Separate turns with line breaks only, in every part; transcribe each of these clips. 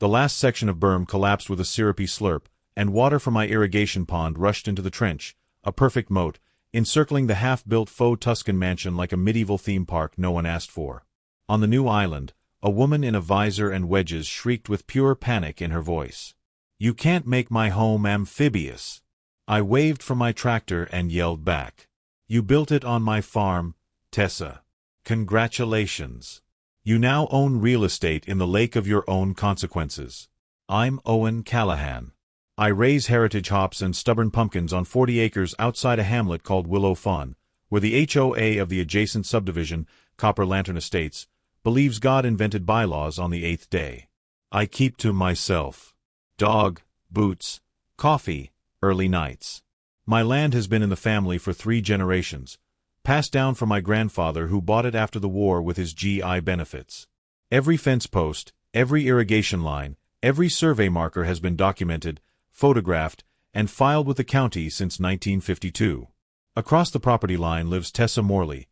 The last section of berm collapsed with a syrupy slurp, and water from my irrigation pond rushed into the trench, a perfect moat, encircling the half-built faux Tuscan mansion like a medieval theme park no one asked for. On the new island, a woman in a visor and wedges shrieked with pure panic in her voice. "You can't make my home amphibious." I waved from my tractor and yelled back. "You built it on my farm, Tessa. Congratulations. You now own real estate in the lake of your own consequences." I'm Owen Callahan. I raise heritage hops and stubborn pumpkins on 40 acres outside a hamlet called Willow Fawn, where the HOA of the adjacent subdivision, Copper Lantern Estates, believes God invented bylaws on the 8th day. I keep to myself. Dog, boots, coffee, early nights. My land has been in the family for 3 generations, passed down from my grandfather who bought it after the war with his GI benefits. Every fence post, every irrigation line, every survey marker has been documented, photographed, and filed with the county since 1952. Across the property line lives Tessa Morley,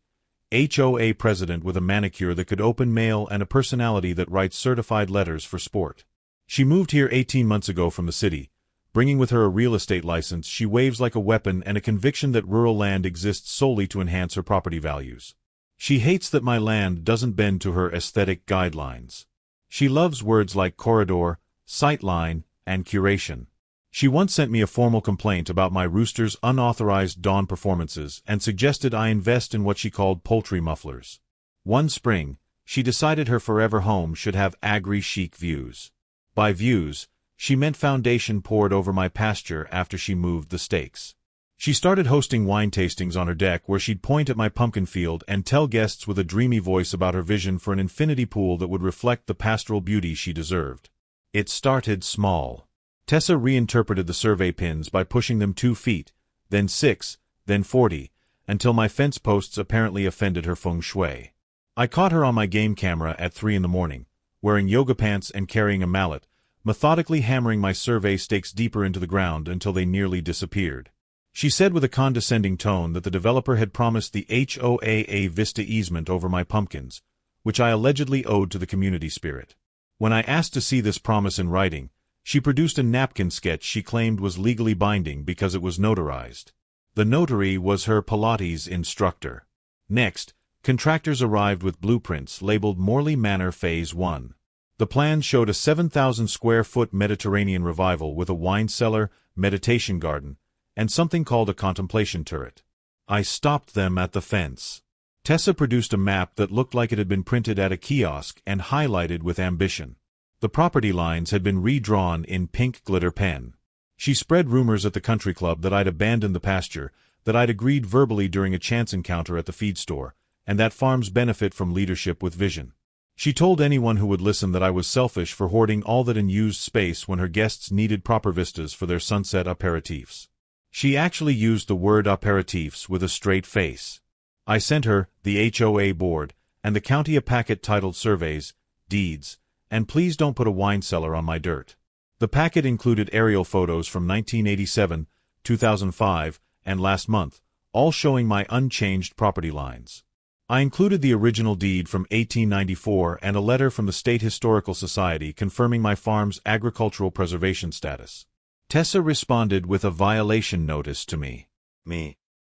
HOA president with a manicure that could open mail and a personality that writes certified letters for sport. She moved here 18 months ago from the city. Bringing with her a real estate license, she waves like a weapon and a conviction that rural land exists solely to enhance her property values. She hates that my land doesn't bend to her aesthetic guidelines. She loves words like corridor, sightline, and curation. She once sent me a formal complaint about my rooster's unauthorized dawn performances and suggested I invest in what she called poultry mufflers. One spring, she decided her forever home should have agri-chic views. By views, she meant foundation poured over my pasture after she moved the stakes. She started hosting wine tastings on her deck where she'd point at my pumpkin field and tell guests with a dreamy voice about her vision for an infinity pool that would reflect the pastoral beauty she deserved. It started small. Tessa reinterpreted the survey pins by pushing them 2 feet, then 6, then 40, until my fence posts apparently offended her feng shui. I caught her on my game camera at 3 in the morning, wearing yoga pants and carrying a mallet, methodically hammering my survey stakes deeper into the ground until they nearly disappeared. She said with a condescending tone that the developer had promised the HOA a vista easement over my pumpkins, which I allegedly owed to the community spirit. When I asked to see this promise in writing, she produced a napkin sketch she claimed was legally binding because it was notarized. The notary was her Pilates instructor. Next, contractors arrived with blueprints labeled Morley Manor Phase 1. The plans showed a 7,000-square-foot Mediterranean revival with a wine cellar, meditation garden, and something called a contemplation turret. I stopped them at the fence. Tessa produced a map that looked like it had been printed at a kiosk and highlighted with ambition. The property lines had been redrawn in pink glitter pen. She spread rumors at the country club that I'd abandoned the pasture, that I'd agreed verbally during a chance encounter at the feed store, and that farms benefit from leadership with vision. She told anyone who would listen that I was selfish for hoarding all that unused space when her guests needed proper vistas for their sunset aperitifs. She actually used the word aperitifs with a straight face. I sent her, the HOA board, and the county a packet titled Surveys, Deeds, and Please Don't Put a Wine Cellar on My Dirt. The packet included aerial photos from 1987, 2005, and last month, all showing my unchanged property lines. I included the original deed from 1894 and a letter from the State Historical Society confirming my farm's agricultural preservation status. Tessa responded with a violation notice to me.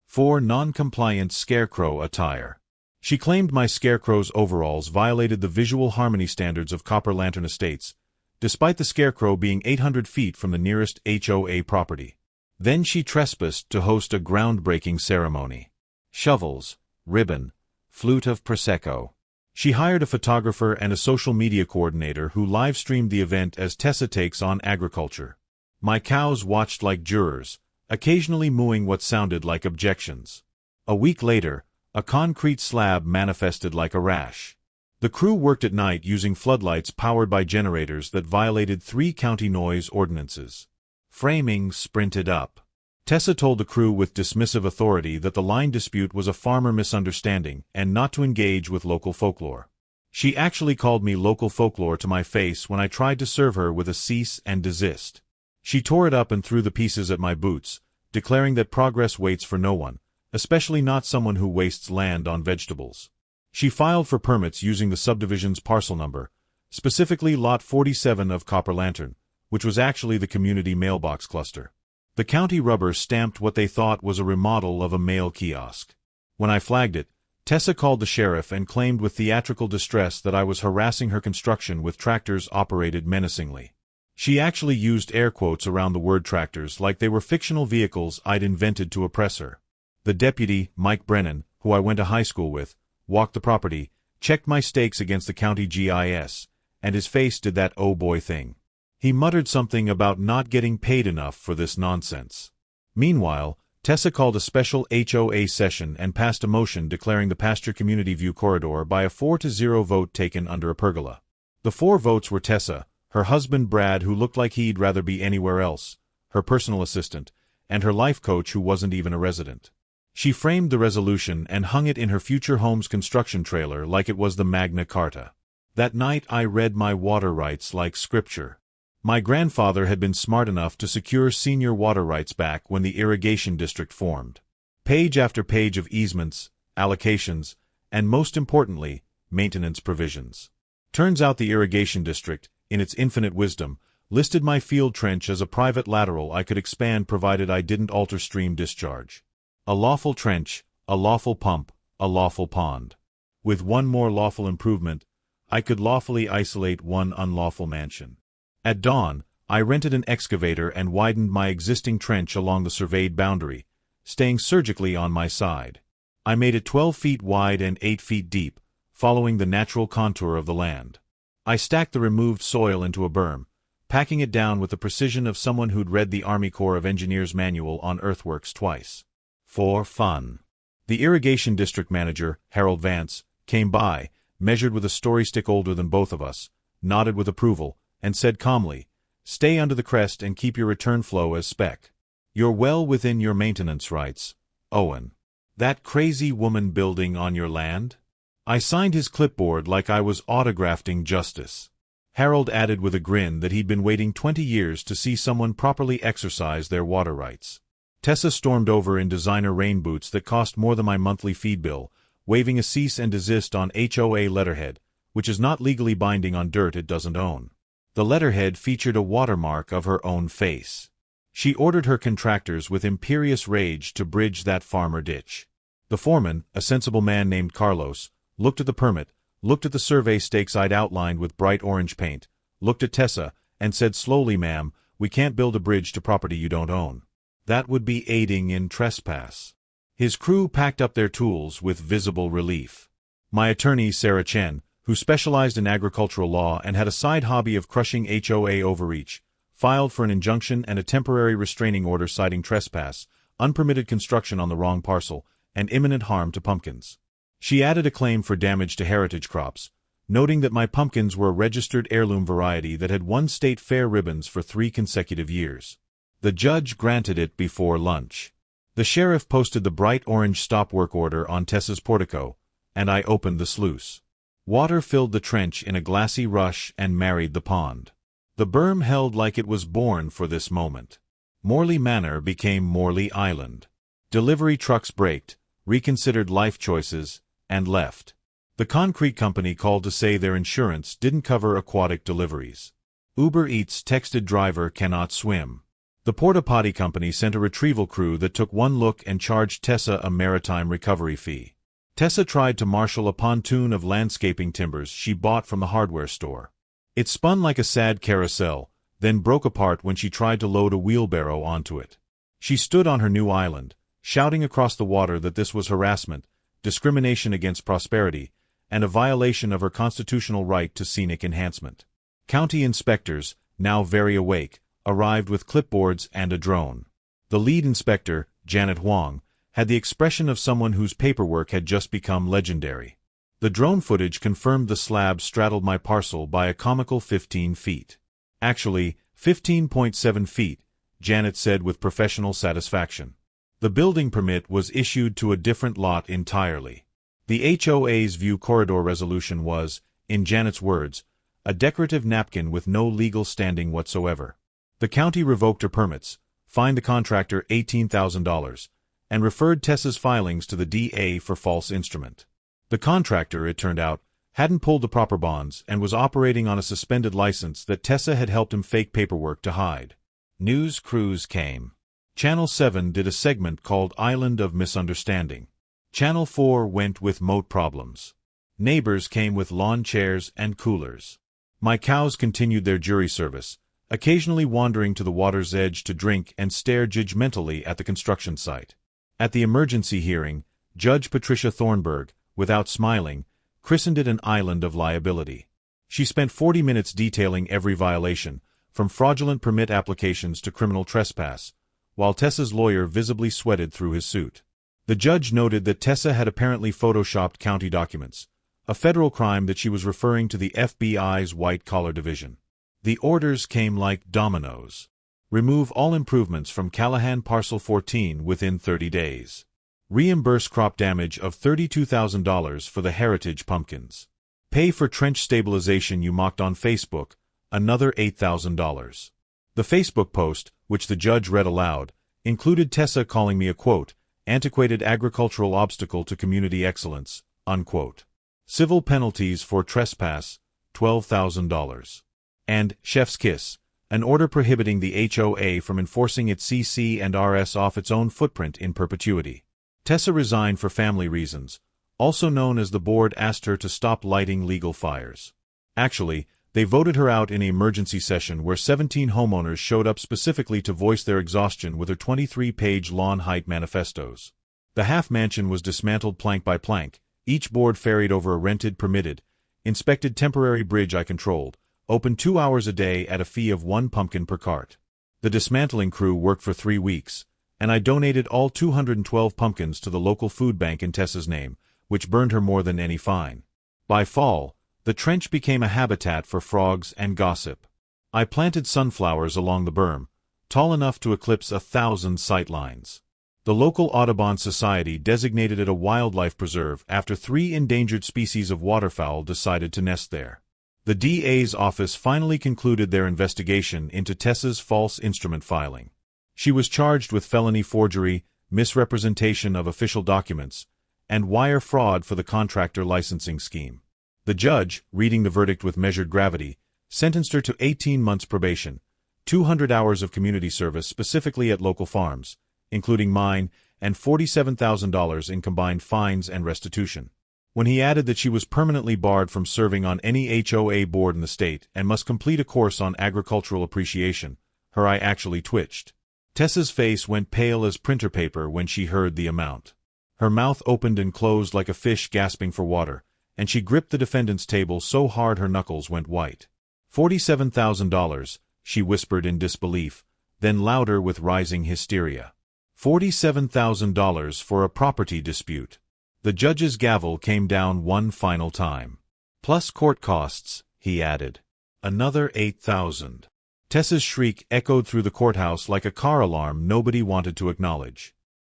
For non-compliant scarecrow attire. She claimed my scarecrow's overalls violated the visual harmony standards of Copper Lantern Estates, despite the scarecrow being 800 feet from the nearest HOA property. Then she trespassed to host a groundbreaking ceremony. Shovels, ribbon, flute of Prosecco. She hired a photographer and a social media coordinator who live-streamed the event as Tessa Takes on Agriculture. My cows watched like jurors, occasionally mooing what sounded like objections. A week later, a concrete slab manifested like a rash. The crew worked at night using floodlights powered by generators that violated 3 county noise ordinances. Framing sprinted up. Tessa told the crew with dismissive authority that the line dispute was a farmer misunderstanding and not to engage with local folklore. She actually called me local folklore to my face when I tried to serve her with a cease and desist. She tore it up and threw the pieces at my boots, declaring that progress waits for no one, especially not someone who wastes land on vegetables. She filed for permits using the subdivision's parcel number, specifically Lot 47 of Copper Lantern, which was actually the community mailbox cluster. The county rubber stamped what they thought was a remodel of a mail kiosk. When I flagged it, Tessa called the sheriff and claimed with theatrical distress that I was harassing her construction with tractors operated menacingly. She actually used air quotes around the word tractors like they were fictional vehicles I'd invented to oppress her. The deputy, Mike Brennan, who I went to high school with, walked the property, checked my stakes against the county GIS, and his face did that oh boy thing. He muttered something about not getting paid enough for this nonsense. Meanwhile, Tessa called a special HOA session and passed a motion declaring the pasture community view corridor by a 4-0 vote taken under a pergola. The 4 votes were Tessa, her husband Brad who looked like he'd rather be anywhere else, her personal assistant, and her life coach who wasn't even a resident. She framed the resolution and hung it in her future home's construction trailer like it was the Magna Carta. That night I read my water rights like scripture. My grandfather had been smart enough to secure senior water rights back when the irrigation district formed. Page after page of easements, allocations, and most importantly, maintenance provisions. Turns out the irrigation district, in its infinite wisdom, listed my field trench as a private lateral I could expand provided I didn't alter stream discharge. A lawful trench, a lawful pump, a lawful pond. With one more lawful improvement, I could lawfully isolate one unlawful mansion. At dawn, I rented an excavator and widened my existing trench along the surveyed boundary, staying surgically on my side. I made it 12 feet wide and 8 feet deep, following the natural contour of the land. I stacked the removed soil into a berm, packing it down with the precision of someone who'd read the Army Corps of Engineers manual on earthworks twice. For fun. The irrigation district manager, Harold Vance, came by, measured with a story stick older than both of us, nodded with approval, and said calmly, "Stay under the crest and keep your return flow as spec. You're well within your maintenance rights, Owen. That crazy woman building on your land?" I signed his clipboard like I was autographing justice. Harold added with a grin that he'd been waiting 20 years to see someone properly exercise their water rights. Tessa stormed over in designer rain boots that cost more than my monthly feed bill, waving a cease and desist on HOA letterhead, which is not legally binding on dirt it doesn't own. The letterhead featured a watermark of her own face. She ordered her contractors with imperious rage to bridge that farmer ditch. The foreman, a sensible man named Carlos, looked at the permit, looked at the survey stakes I'd outlined with bright orange paint, looked at Tessa, and said slowly, "Ma'am, we can't build a bridge to property you don't own. That would be aiding in trespass." His crew packed up their tools with visible relief. My attorney, Sarah Chen, who specialized in agricultural law and had a side hobby of crushing HOA overreach, filed for an injunction and a temporary restraining order citing trespass, unpermitted construction on the wrong parcel, and imminent harm to pumpkins. She added a claim for damage to heritage crops, noting that my pumpkins were a registered heirloom variety that had won state fair ribbons for 3 consecutive years. The judge granted it before lunch. The sheriff posted the bright orange stop work order on Tessa's portico, and I opened the sluice. Water filled the trench in a glassy rush and married the pond. The berm held like it was born for this moment. Morley Manor became Morley Island. Delivery trucks braked, reconsidered life choices, and left. The concrete company called to say their insurance didn't cover aquatic deliveries. Uber Eats texted driver cannot swim. The porta potty company sent a retrieval crew that took one look and charged Tessa a maritime recovery fee. Tessa tried to marshal a pontoon of landscaping timbers she bought from the hardware store. It spun like a sad carousel, then broke apart when she tried to load a wheelbarrow onto it. She stood on her new island, shouting across the water that this was harassment, discrimination against prosperity, and a violation of her constitutional right to scenic enhancement. County inspectors, now very awake, arrived with clipboards and a drone. The lead inspector, Janet Huang, had the expression of someone whose paperwork had just become legendary. The drone footage confirmed the slab straddled my parcel by a comical 15 feet. Actually, 15.7 feet, Janet said with professional satisfaction. The building permit was issued to a different lot entirely. The HOA's view corridor resolution was, in Janet's words, a decorative napkin with no legal standing whatsoever. The county revoked her permits, fined the contractor $18,000, and referred Tessa's filings to the DA for false instrument. The contractor, it turned out, hadn't pulled the proper bonds, and was operating on a suspended license that Tessa had helped him fake paperwork to hide. News crews came. Channel 7 did a segment called Island of Misunderstanding. Channel 4 went with Moat problems. Neighbors came with lawn chairs and coolers. My cows continued their jury service, occasionally wandering to the water's edge to drink and stare judgmentally at the construction site. At the emergency hearing, Judge Patricia Thornburg, without smiling, christened it an island of liability. She spent 40 minutes detailing every violation, from fraudulent permit applications to criminal trespass, while Tessa's lawyer visibly sweated through his suit. The judge noted that Tessa had apparently photoshopped county documents, a federal crime that she was referring to the FBI's white-collar division. The orders came like dominoes. Remove all improvements from Callahan Parcel 14 within 30 days. Reimburse crop damage of $32,000 for the heritage pumpkins. Pay for trench stabilization you mocked on Facebook, another $8,000. The Facebook post, which the judge read aloud, included Tessa calling me a, quote, antiquated agricultural obstacle to community excellence, unquote. Civil penalties for trespass, $12,000. And chef's kiss, an order prohibiting the HOA from enforcing its CC and RS off its own footprint in perpetuity. Tessa resigned for family reasons, also known as the board asked her to stop lighting legal fires. Actually, they voted her out in an emergency session where 17 homeowners showed up specifically to voice their exhaustion with her 23-page lawn height manifestos. The half-mansion was dismantled plank by plank, each board ferried over a rented, permitted, inspected temporary bridge I controlled, open 2 hours a day at a fee of 1 pumpkin per cart. The dismantling crew worked for 3 weeks, and I donated all 212 pumpkins to the local food bank in Tessa's name, which burned her more than any fine. By fall, the trench became a habitat for frogs and gossip. I planted sunflowers along the berm, tall enough to eclipse 1,000 sightlines. The local Audubon Society designated it a wildlife preserve after 3 endangered species of waterfowl decided to nest there. The DA's office finally concluded their investigation into Tessa's false instrument filing. She was charged with felony forgery, misrepresentation of official documents, and wire fraud for the contractor licensing scheme. The judge, reading the verdict with measured gravity, sentenced her to 18 months probation, 200 hours of community service specifically at local farms, including mine, and $47,000 in combined fines and restitution. When he added that she was permanently barred from serving on any HOA board in the state and must complete a course on agricultural appreciation, her eye actually twitched. Tessa's face went pale as printer paper when she heard the amount. Her mouth opened and closed like a fish gasping for water, and she gripped the defendant's table so hard her knuckles went white. $47,000, she whispered in disbelief, then louder with rising hysteria. $47,000 for a property dispute. The judge's gavel came down one final time. Plus court costs, he added. Another $8,000. Tessa's shriek echoed through the courthouse like a car alarm nobody wanted to acknowledge.